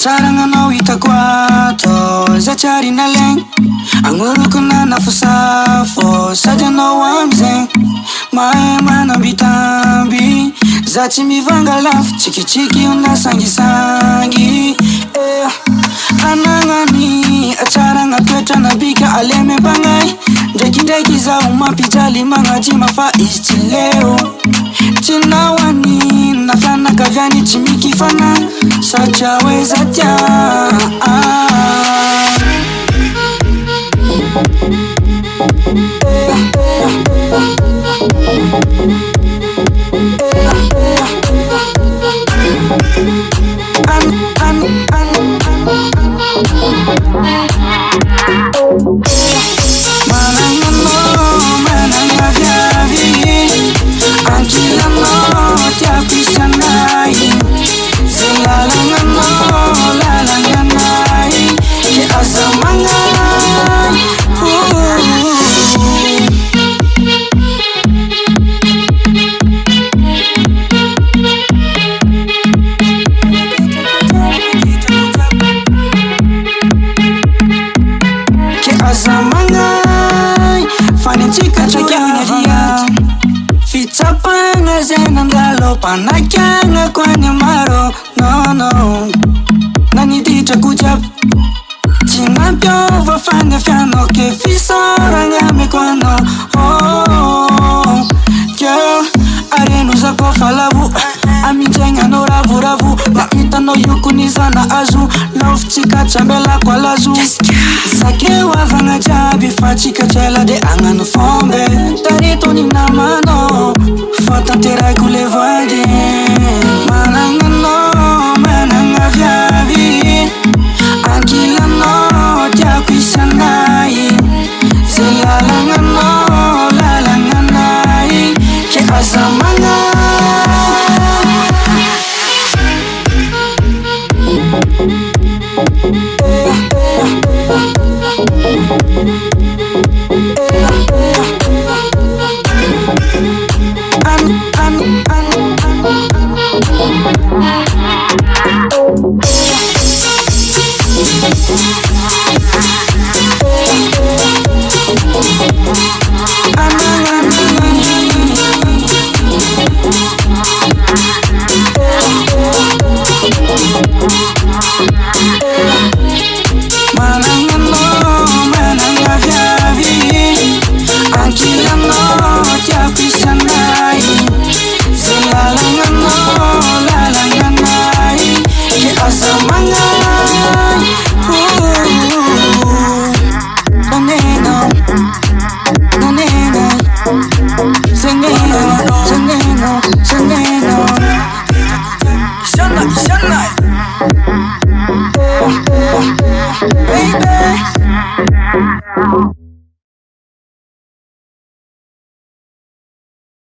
Acharanganao hitako ato Zatsary nalegny Agnoroko nanafosafo Sady anao amizegny Mahay manambitamby Za tsy mivanga lafo Tsikitsiky io na sangisangy Anagnany Atsaragna toetra nabika aleme bagnay Ndraikindraiky zaho mampijaly magnajima fa izy tsy leo Tsy nahoany nafanakaviany tsy mikifana Satria hoe za tia Fitsapagna zay nandalo Panakagna koany maro No no Naniditra jiaby Tsy mampiova fagnafiano Ke fisoragna ameko anao Oh Girl Areno zako falavo Amindraigna anao ravoravo Mahitanao io konizana azo Laofitsika tsambelako alazo Zakeo avagna jiaby Fa tsika trela de agnano fombe Tareto ny namanao Fa tanteraiko le voix